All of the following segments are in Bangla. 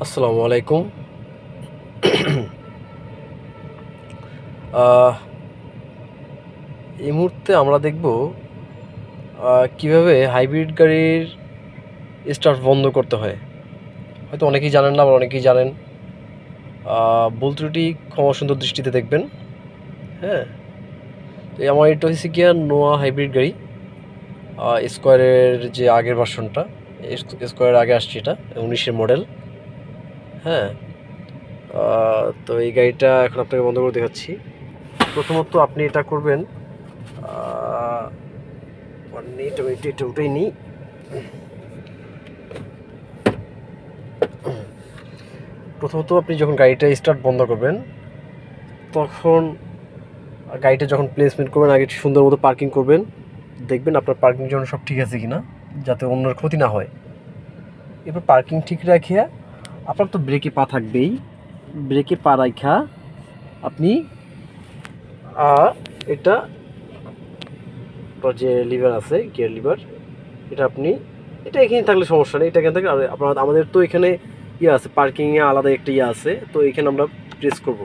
আসসালামু আলাইকুম। আহ, এই মুহূর্তে আমরা দেখব কিভাবে হাইব্রিড গাড়ির স্টার্ট বন্ধ করতে হয়। হয়তো অনেকেই জানেন না, আবার অনেকেই জানেন। ভুল ত্রুটি ক্ষমা সুন্দর দৃষ্টিতে দেখবেন। হ্যাঁ, তো আমার এটা হচ্ছে গিয়া নোয়া হাইব্রিড গাড়ি, স্কোয়ারের যে আগের ভার্সনটা, স্কোয়ারের আগে আসছে, এটা 19-এর মডেল। হ্যাঁ, তো এই গাড়িটা এখন আপনাকে বন্ধ করে দেখাচ্ছি। প্রথমত আপনি এটা করবেন, এটা উঠেই নিই। প্রথমত আপনি যখন গাড়িটা স্টার্ট বন্ধ করবেন, তখন গাড়িটা যখন প্লেসমেন্ট করবেন, আগে সুন্দর মতো পার্কিং করবেন। দেখবেন আপনার পার্কিং জন্য সব ঠিক আছে কিনা, যাতে অন্যের ক্ষতি না হয়। এরপর পার্কিং ঠিক রাখিয়া, আপনার তো ব্রেকে পা থাকবেই, ব্রেকে পা রাখা আপনি এটা যে লিভার আছে, গিয়ার লিভার, এটা আপনি, এটা এখানে থাকলে সমস্যা নেই, এটা এখানে থাকলে। আর আমাদের তো এখানে ইয়ে আছে, পার্কিংয়ে আলাদা একটা ইয়ে আছে, তো এখানে আমরা প্রেস করব।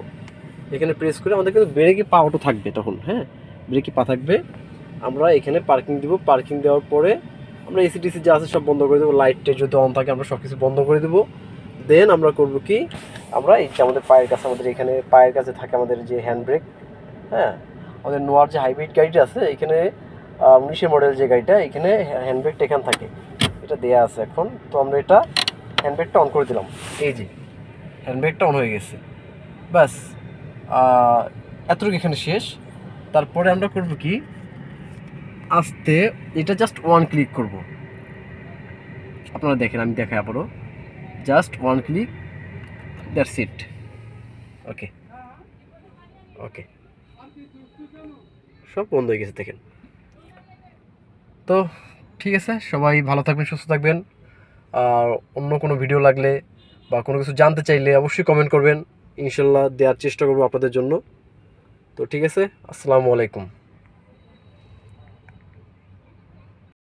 এখানে প্রেস করে আমাদের কিন্তু ব্রেকে পা অটো থাকবে তখন। হ্যাঁ, ব্রেকে পা থাকবে। আমরা এখানে পার্কিং দিব। পার্কিং দেওয়ার পরে আমরা এসি টিসি যা আছে সব বন্ধ করে দেবো। লাইটটা যদি অন থাকে আমরা সব কিছু বন্ধ করে দেবো। দেন আমরা করবো কি, আমরা এই যে আমাদের পায়ের কাছে, আমাদের এখানে পায়ের কাছে থাকে আমাদের যে হ্যান্ড ব্রেক। হ্যাঁ, আমাদের নোয়ার যে হাইব্রিড গাড়িটা আছে, এখানে 19-এর মডেল যে গাড়িটা, এখানে হ্যান্ড ব্রেকটা এখানে থাকে, এটা দেয়া আছে এখন। তো আমরা এটা হ্যান্ড ব্রেকটা অন করে দিলাম। এই যে হ্যান্ড ব্রেকটা অন হয়ে গেছে। ব্যাস, এতটুকু এখানে শেষ। তারপরে আমরা করব কি, আস্তে এটা জাস্ট ওয়ান ক্লিক করব। আপনারা দেখেন, আমি দেখাই আবারও। Just one click, that's it. Okay, okay, সব বন্ধ হয়ে গেছে দেখেন। তো ঠিক আছে, সবাই ভালো থাকবেন, সুস্থ থাকবেন। আর অন্য কোনো ভিডিও লাগলে বা কোনো কিছু জানতে চাইলে অবশ্যই কমেন্ট করবেন। ইনশাল্লাহ দেওয়ার চেষ্টা করবো আপনাদের জন্য। তো ঠিক আছে, আসসালামু আলাইকুম।